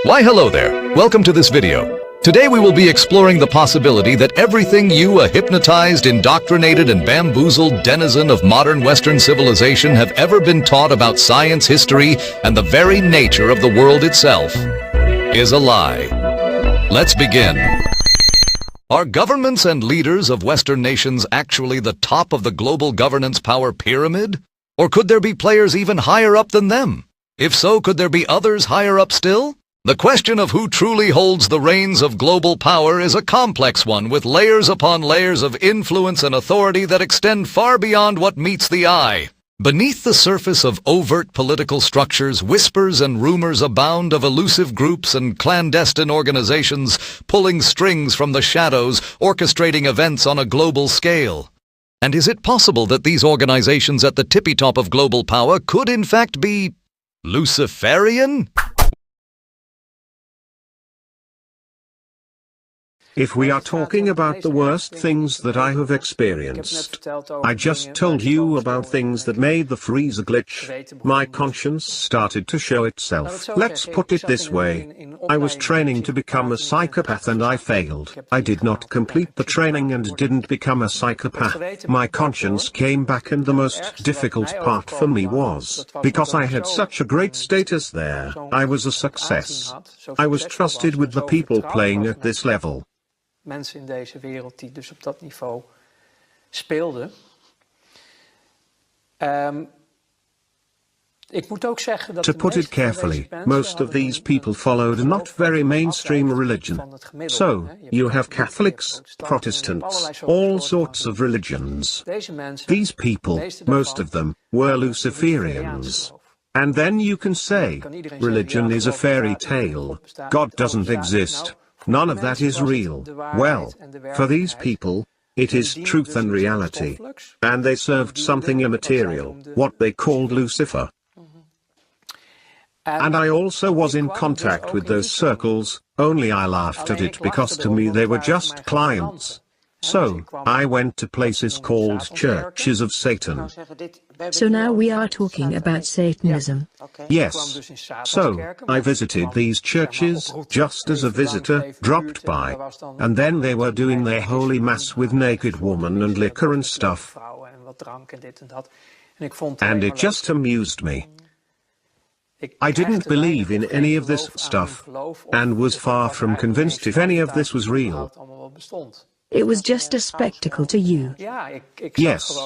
Why hello there, welcome to this video. Today we will be exploring the possibility that everything you, a hypnotized, indoctrinated and bamboozled denizen of modern Western civilization have ever been taught about science, history, and the very nature of the world itself, is a lie. Let's begin. Are governments and leaders of Western nations actually the top of the global governance power pyramid? Or could there be players even higher up than them? If so, could there be others higher up still? The question of who truly holds the reins of global power is a complex one with layers upon layers of influence and authority that extend far beyond what meets the eye. Beneath the surface of overt political structures, whispers and rumors abound of elusive groups and clandestine organizations pulling strings from the shadows, orchestrating events on a global scale. And is it possible that these organizations at the tippy top of global power could in fact be luciferian? If we are talking about the worst things that I have experienced, I just told you about things that made the freezer glitch. My conscience started to show itself. Let's put it this way. I was training to become a psychopath and I failed. I did not complete the training and didn't become a psychopath. My conscience came back, and the most difficult part for me was, because I had such a great status there, I was a success. I was trusted with the people playing at this level. Mensen in deze wereld die dus op dat niveau speelden. Ik moet ook zeggen dat to put it carefully, most of these people followed a not very mainstream religion. So, you have Catholics, Protestants, all sorts of religions. These people, most of them, were Luciferians. And then you can say, religion is a fairy tale. God doesn't exist. None of that is real. Well, for these people, it is truth and reality. And they served something immaterial, what they called Lucifer. And I also was in contact with those circles, only I laughed at it because to me they were just clients. So, I went to places called churches of Satan. So now we are talking about Satanism. Yes. So, I visited these churches, just as a visitor dropped by. And then they were doing their holy mass with naked women and liquor and stuff. And it just amused me. I didn't believe in any of this stuff, and was far from convinced if any of this was real. It was just a spectacle to you. Yes.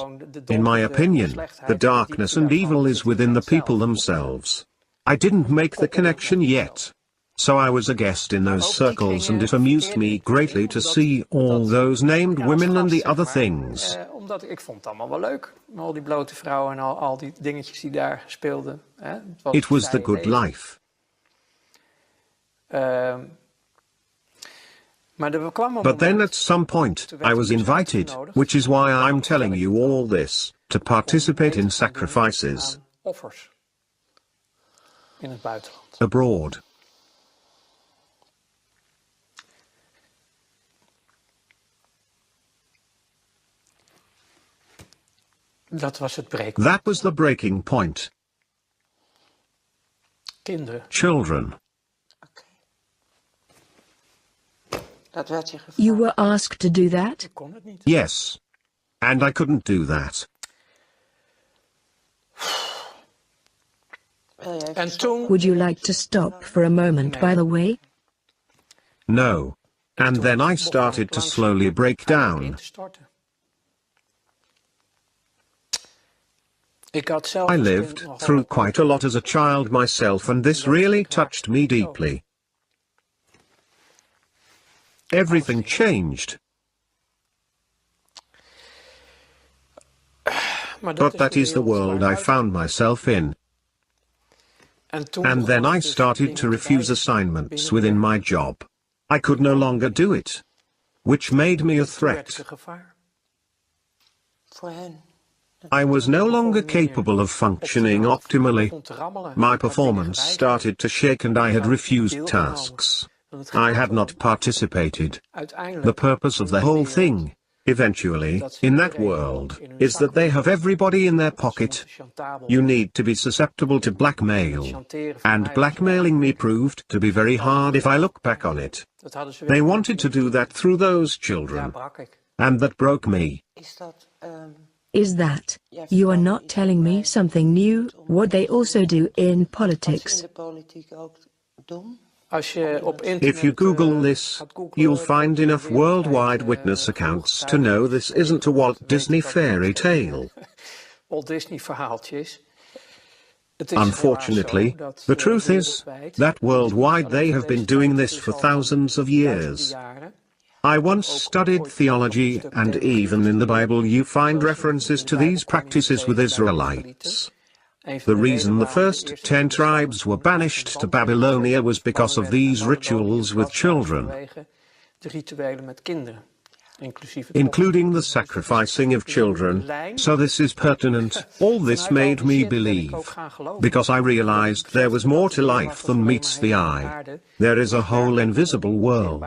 In my opinion, the darkness and evil is within the people themselves. I didn't make the connection yet. So I was a guest in those circles, and it amused me greatly to see all those named women and the other things. Omdat ik vond het allemaal wel leuk, al die blote vrouwen en al die dingetjes die daar speelden. It was the good life. But then at some point, I was invited, which is why I'm telling you all this, to participate in sacrifices abroad. That was the breaking point. Children. You were asked to do that? Yes. And I couldn't do that. Would you like to stop for a moment, by the way? No. And then I started to slowly break down. I lived through quite a lot as a child myself, and this really touched me deeply. Everything changed. But that is the world I found myself in. And then I started to refuse assignments within my job. I could no longer do it, which made me a threat. I was no longer capable of functioning optimally. My performance started to shake and I had refused tasks. I had not participated. The purpose of the whole thing eventually, in that world, is that they have everybody in their pocket. You need to be susceptible to blackmail. And blackmailing me proved to be very hard if I look back on it. They wanted to do that through those children. And that broke me. Is that, you are not telling me something new, what they also do in politics? If you Google this, you'll find enough worldwide witness accounts to know this isn't a Walt Disney fairy tale. Unfortunately, the truth is that worldwide they have been doing this for thousands of years. I once studied theology, and even in the Bible you find references to these practices with Israelites. The reason the first 10 tribes were banished to Babylonia was because of these rituals with children, including the sacrificing of children. So this is pertinent. All this made me believe, because I realized there was more to life than meets the eye. There is a whole invisible world.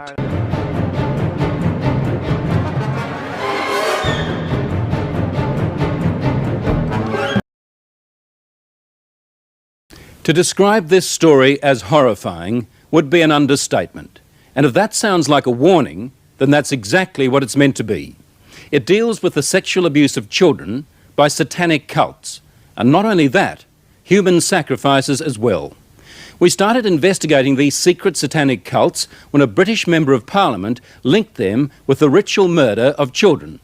To describe this story as horrifying would be an understatement. And if that sounds like a warning, then that's exactly what it's meant to be. It deals with the sexual abuse of children by satanic cults. And not only that, human sacrifices as well. We started investigating these secret satanic cults when a British Member of Parliament linked them with the ritual murder of children.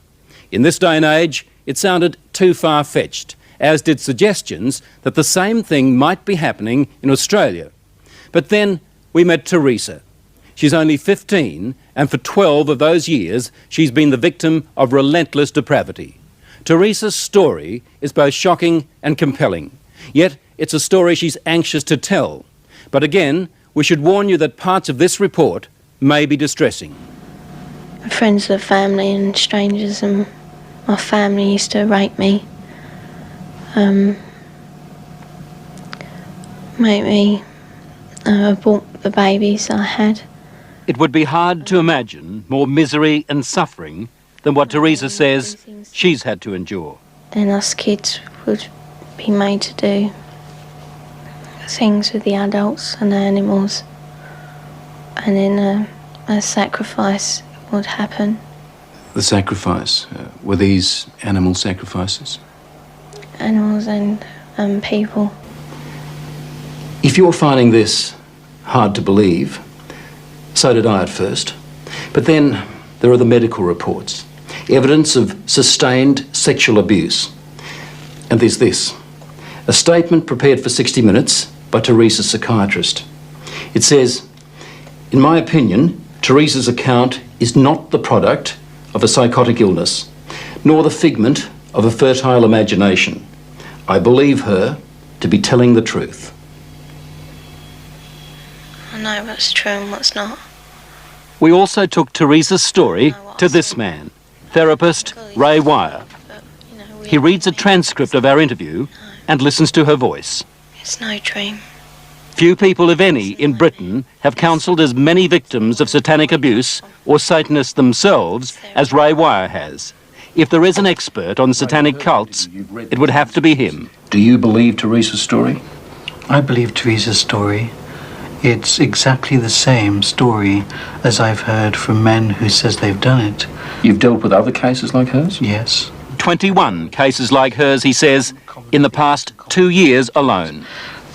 In this day and age, it sounded too far-fetched, as did suggestions that the same thing might be happening in Australia. But then we met Teresa. She's only 15, and for 12 of those years she's been the victim of relentless depravity. Teresa's story is both shocking and compelling, yet it's a story she's anxious to tell. But again, we should warn you that parts of this report may be distressing. Friends of the family and strangers and my family used to rape me. Make me abort the babies I had. It would be hard to imagine more misery and suffering than what Teresa says she's had to endure. And us kids would be made to do things with the adults and the animals, and then a sacrifice would happen. The sacrifice, were these animal sacrifices? Animals and people. If you're finding this hard to believe, so did I at first. But then there are the medical reports, evidence of sustained sexual abuse. And there's this, a statement prepared for 60 Minutes by Teresa's psychiatrist. It says, "In my opinion, Teresa's account is not the product of a psychotic illness, nor the figment of a fertile imagination. I believe her to be telling the truth." I know what's true and what's not. We also took Teresa's story to this man, therapist Ray Wire. He reads a transcript of our interview and listens to her voice. It's no dream. Few people, if any, in Britain have counselled as many victims of satanic abuse or Satanists themselves as Ray Wire has. If there is an expert on satanic cults, it would have to be him. Do you believe Teresa's story? I believe Teresa's story. It's exactly the same story as I've heard from men who says they've done it. You've dealt with other cases like hers? Yes. 21 cases like hers, he says, in the past 2 years alone.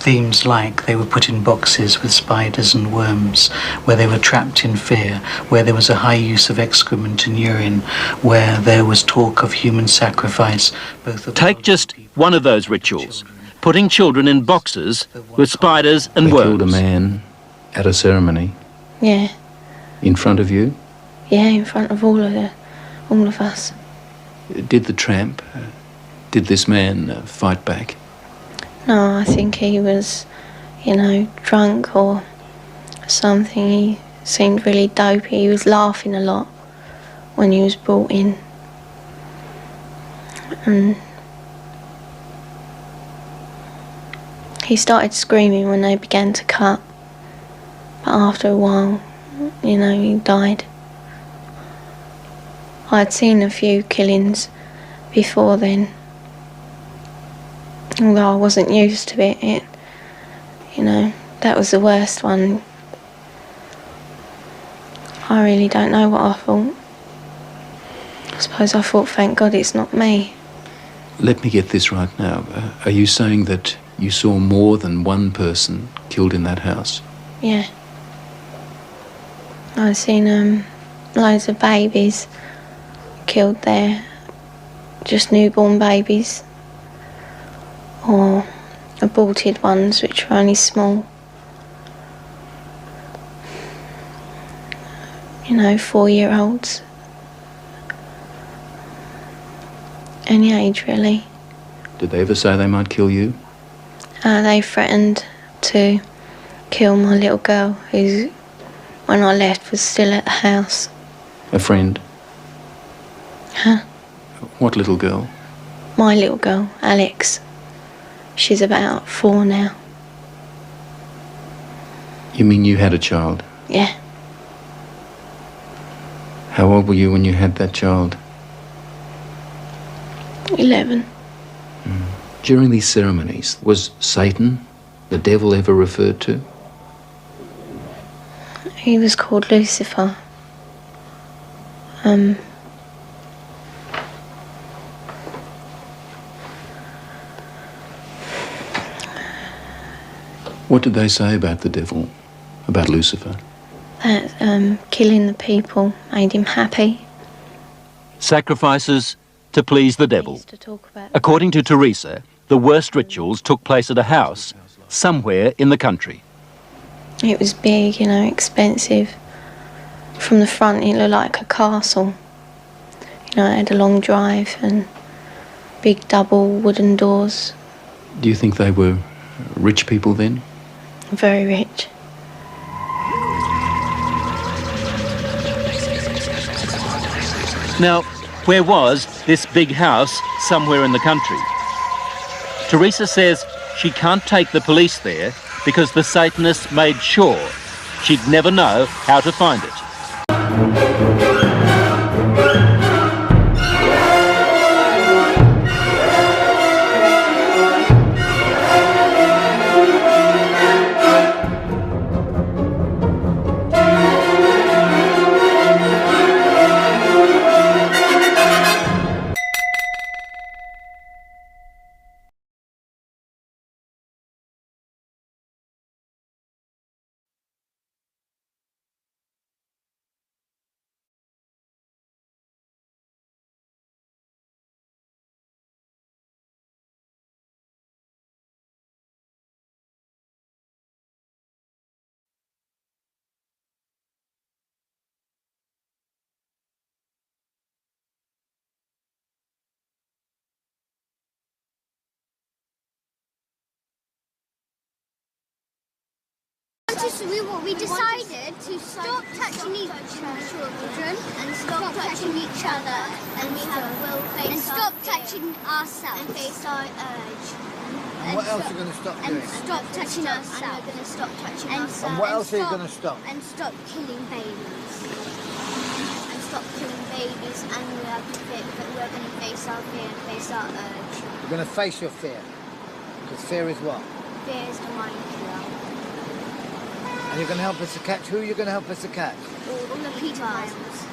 Themes like they were put in boxes with spiders and worms, where they were trapped in fear, where there was a high use of excrement and urine, where there was talk of human sacrifice. Take just one of those rituals, putting children in boxes with spiders and worms. They killed a man at a ceremony? Yeah. In front of you? Yeah, in front of all of us. Did the tramp, did this man fight back? No, I think he was, drunk or something. He seemed really dopey. He was laughing a lot when he was brought in. And he started screaming when they began to cut. But after a while, he died. I'd seen a few killings before then. Although I wasn't used to it, that was the worst one. I really don't know what I thought. I suppose I thought, thank God it's not me. Let me get this right now. Are you saying that you saw more than one person killed in that house? Yeah. I've seen loads of babies killed there. Just newborn babies. Or aborted ones, which were only small. 4-year-olds. Any age, really. Did they ever say they might kill you? They threatened to kill my little girl, who, when I left, was still at the house. A friend? Huh? What little girl? My little girl, Alex. She's about 4 now. You mean you had a child? Yeah. How old were you when you had that child? 11. During these ceremonies, was Satan, the devil, ever referred to? He was called Lucifer. What did they say about the devil, about Lucifer? That killing the people made him happy. Sacrifices to please the devil. Used to talk about According to Teresa, the worst rituals took place at a house somewhere in the country. It was big, expensive. From the front, it looked like a castle. It had a long drive and big double wooden doors. Do you think they were rich people then? Very rich. Now, where was this big house somewhere in the country? Teresa says she can't take the police there because the Satanists made sure she'd never know how to find it. We decided to stop touching each children and stop touching each other and stop touching ourselves and face our urge. And what else are you going to stop doing? And stop touching ourselves. And we're going to stop touching ourselves. And what else are you going to stop? And stop killing babies. And stop killing babies, and we're going to face our fear and face our urge. You're going to face your fear. Because fear is what? Fear is the mind killer. And you're going to help us to catch who? You're going to help us to catch? All the people.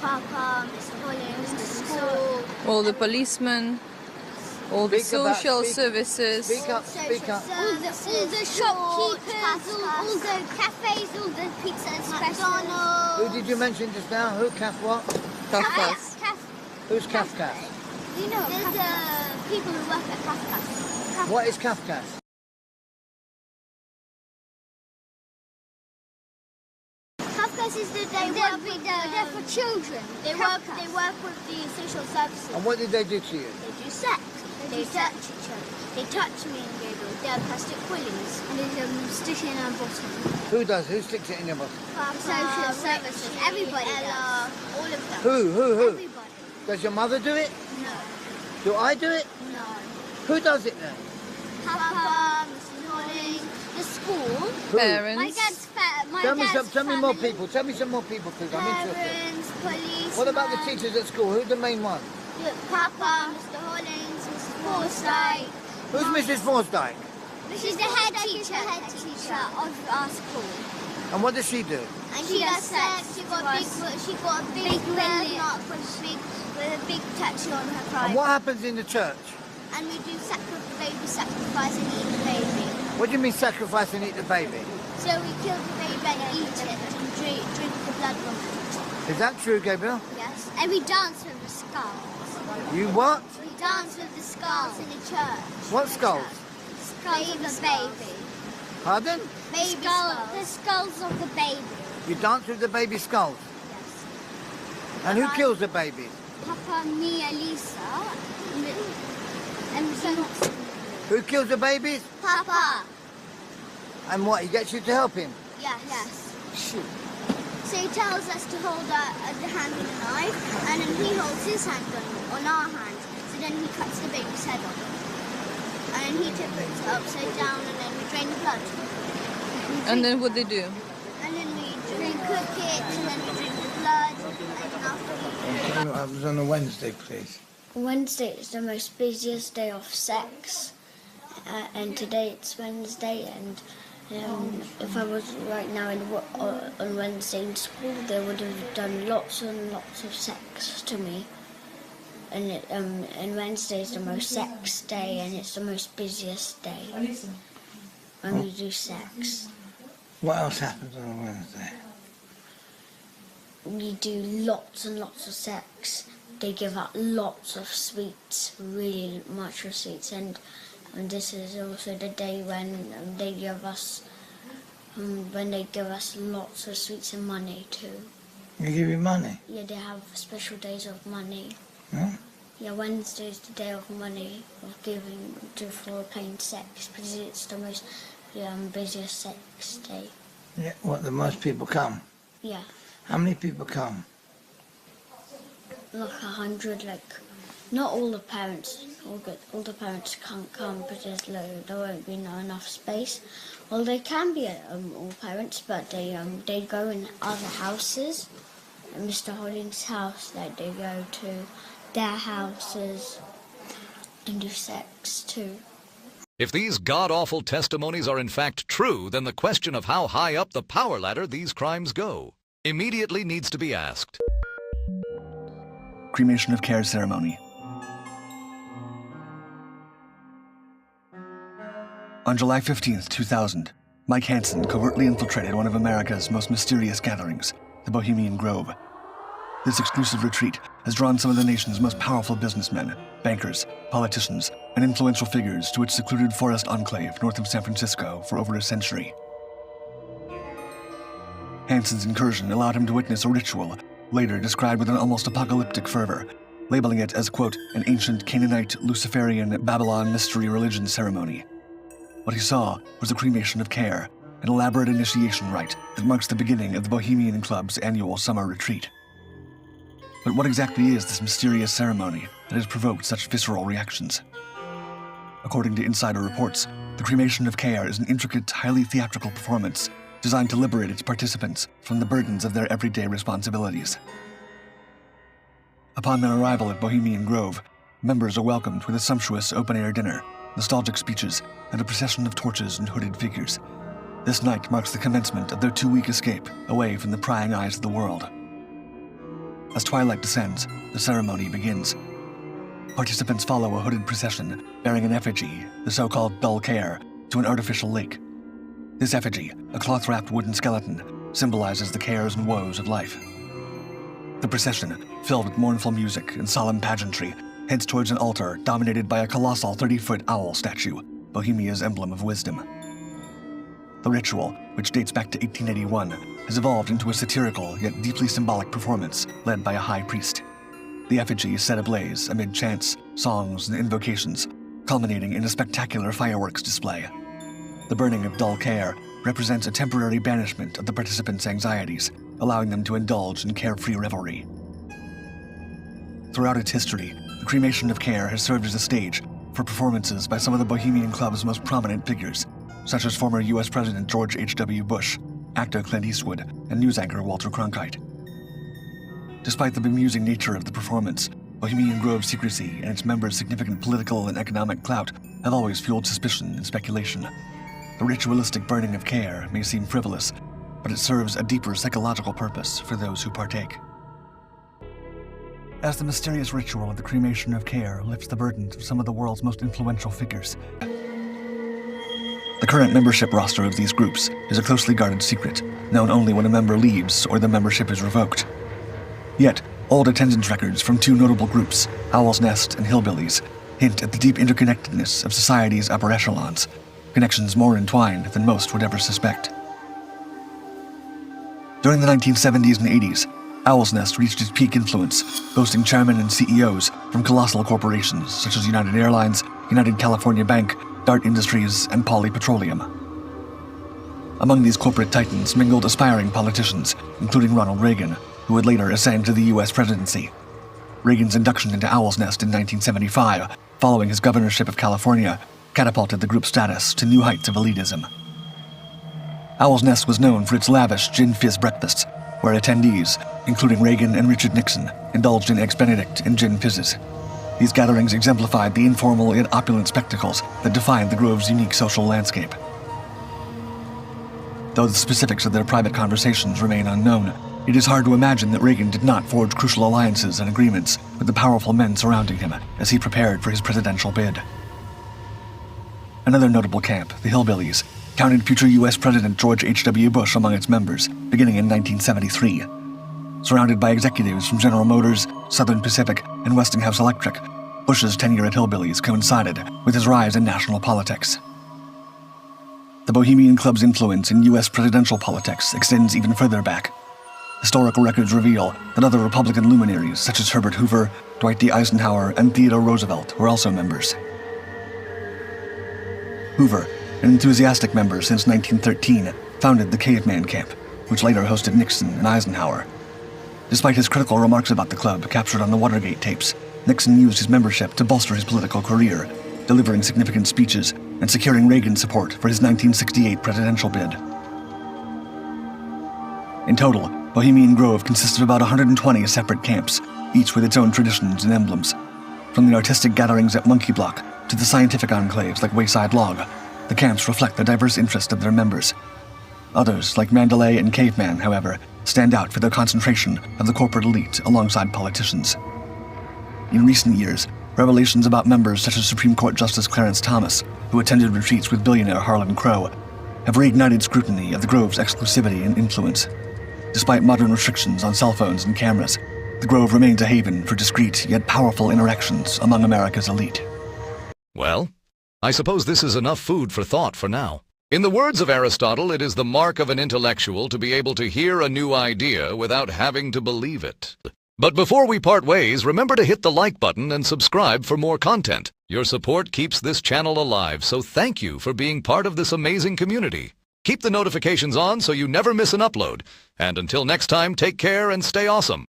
Papa, Mr. Collins, the school. All the policemen. All the social services. Speak up, speak up. All the shopkeepers, all the cafes, all the pizza McDonald's. Who did you mention just now? Who? Caf what? Kafkas. Who's Kafkas? You know, there's people who work at Kafkas. What is Kafkas? Kafkas is they're for children. They work with the social services. And what did they do to you? They do sex. They touch each other. They touch me and Gabriel. They have plastic willies and they stick it in our bottom. Who does? Who sticks it in your bottom? Social services. Everybody does. All of them. Who? Everybody. Does your mother do it? No. Do I do it? No. Who does it then? Papa, Mr. Collins, the school. Parents. My dad's Tell me more family. people. Tell me some more people, please. I'm interested. Parents, police. What about the teachers at school? Who's the main one? Papa, Mr. Hollins, Mrs. Forsyth. Who's Mrs. Forsdyke? She's the head teacher of our school. And what does she do? And she does sex. She got a big birthmark with a big tattoo on her private. And what happens in the church? And we do baby sacrifice and eat the baby. What do you mean sacrifice and eat the baby? So we kill the baby and eat it and drink the blood from it. Is that true, Gabriel? Yes. And we dance with the skulls. You what? We dance with the skulls in the church. What skulls? Skulls of the baby. Pardon? Baby skulls. The skulls of the baby. You dance with the baby skulls? Yes. And who kills the babies? Papa, me, and Lisa. And Who kills the babies? Papa. And what, he gets you to help him? Yes. Shoot. So he tells us to hold the hand with a knife, and then he holds his hand on our hand. So then he cuts the baby's head off. And then he tips it upside down, and then we drain the blood. And then what they do? And then we cook it, and then we drink the blood, and after we... What happens on a Wednesday, please? Wednesday is the most busiest day of sex, and today it's Wednesday, and if I was right now on Wednesday in school, they would have done lots and lots of sex to me. And Wednesday is the most sex day, and it's the most busiest day when we do sex. What else happens on a Wednesday? We do lots and lots of sex. They give out lots of sweets, really much of sweets, and this is also the day when they give us lots of sweets and money too. They give you money? Yeah, they have special days of money. Huh? Yeah, Wednesday is the day of money, of giving for playing sex, because it's the most busiest sex day. Yeah, what, the most people come? Yeah. How many people come? Like 100, not all the parents, all the parents can't come because there won't be enough space. Well, they can be all parents, but they go in other houses. At Mr. Hollins' house, they go to their houses and do sex too. If these god-awful testimonies are in fact true, then the question of how high up the power ladder these crimes go immediately needs to be asked. Cremation of care ceremony. On July 15th, 2000, Mike Hansen covertly infiltrated one of America's most mysterious gatherings, the Bohemian Grove. This exclusive retreat has drawn some of the nation's most powerful businessmen, bankers, politicians, and influential figures to its secluded forest enclave north of San Francisco for over a century. Hansen's incursion allowed him to witness a ritual later described with an almost apocalyptic fervor, labeling it as, quote, an ancient Canaanite, Luciferian, Babylon mystery religion ceremony. What he saw was the cremation of care, an elaborate initiation rite that marks the beginning of the Bohemian Club's annual summer retreat. But what exactly is this mysterious ceremony that has provoked such visceral reactions? According to insider reports, the cremation of care is an intricate, highly theatrical performance designed to liberate its participants from the burdens of their everyday responsibilities. Upon their arrival at Bohemian Grove, members are welcomed with a sumptuous open-air dinner, nostalgic speeches, and a procession of torches and hooded figures. This night marks the commencement of their 2-week escape away from the prying eyes of the world. As twilight descends, the ceremony begins. Participants follow a hooded procession bearing an effigy, the so-called dull care, to an artificial lake. This effigy, a cloth-wrapped wooden skeleton, symbolizes the cares and woes of life. The procession, filled with mournful music and solemn pageantry, heads towards an altar dominated by a colossal 30-foot owl statue, Bohemia's emblem of wisdom. The ritual, which dates back to 1881, has evolved into a satirical yet deeply symbolic performance led by a high priest. The effigy is set ablaze amid chants, songs, and invocations, culminating in a spectacular fireworks display. The burning of dull care represents a temporary banishment of the participants' anxieties, allowing them to indulge in carefree revelry. Throughout its history, the cremation of care has served as a stage for performances by some of the Bohemian Club's most prominent figures, such as former U.S. President George H.W. Bush, actor Clint Eastwood, and news anchor Walter Cronkite. Despite the bemusing nature of the performance, Bohemian Grove's secrecy and its members' significant political and economic clout have always fueled suspicion and speculation. The ritualistic burning of care may seem frivolous, but it serves a deeper psychological purpose for those who partake. As the mysterious ritual of the cremation of care lifts the burdens of some of the world's most influential figures, the current membership roster of these groups is a closely guarded secret, known only when a member leaves or the membership is revoked. Yet, old attendance records from two notable groups, Owl's Nest and Hillbillies, hint at the deep interconnectedness of society's upper echelons, connections more entwined than most would ever suspect. During the 1970s and 80s, Owl's Nest reached its peak influence, boasting chairmen and CEOs from colossal corporations such as United Airlines, United California Bank, Dart Industries, and Poly Petroleum. Among these corporate titans mingled aspiring politicians, including Ronald Reagan, who would later ascend to the U.S. presidency. Reagan's induction into Owl's Nest in 1975, following his governorship of California, catapulted the group's status to new heights of elitism. Owl's Nest was known for its lavish gin fizz breakfasts, where attendees, including Reagan and Richard Nixon, indulged in Eggs Benedict and gin fizzes. These gatherings exemplified the informal yet opulent spectacles that defined the Grove's unique social landscape. Though the specifics of their private conversations remain unknown, it is hard to imagine that Reagan did not forge crucial alliances and agreements with the powerful men surrounding him as he prepared for his presidential bid. Another notable camp, the Hillbillies, counted future U.S. President George H.W. Bush among its members, beginning in 1973. Surrounded by executives from General Motors, Southern Pacific, and Westinghouse Electric, Bush's tenure at Hillbillies coincided with his rise in national politics. The Bohemian Club's influence in U.S. presidential politics extends even further back. Historical records reveal that other Republican luminaries such as Herbert Hoover, Dwight D. Eisenhower, and Theodore Roosevelt were also members. Hoover, an enthusiastic member since 1913, founded the Caveman Camp, which later hosted Nixon and Eisenhower. Despite his critical remarks about the club captured on the Watergate tapes, Nixon used his membership to bolster his political career, delivering significant speeches and securing Reagan's support for his 1968 presidential bid. In total, Bohemian Grove consists of about 120 separate camps, each with its own traditions and emblems. From the artistic gatherings at Monkey Block to the scientific enclaves like Wayside Log, the camps reflect the diverse interests of their members. Others, like Mandalay and Caveman, however, stand out for their concentration of the corporate elite alongside politicians. In recent years, revelations about members such as Supreme Court Justice Clarence Thomas, who attended retreats with billionaire Harlan Crow, have reignited scrutiny of the Grove's exclusivity and influence. Despite modern restrictions on cell phones and cameras, the Grove remains a haven for discreet yet powerful interactions among America's elite. Well, I suppose this is enough food for thought for now. In the words of Aristotle, it is the mark of an intellectual to be able to hear a new idea without having to believe it. But before we part ways, remember to hit the like button and subscribe for more content. Your support keeps this channel alive, so thank you for being part of this amazing community. Keep the notifications on so you never miss an upload. And until next time, take care and stay awesome.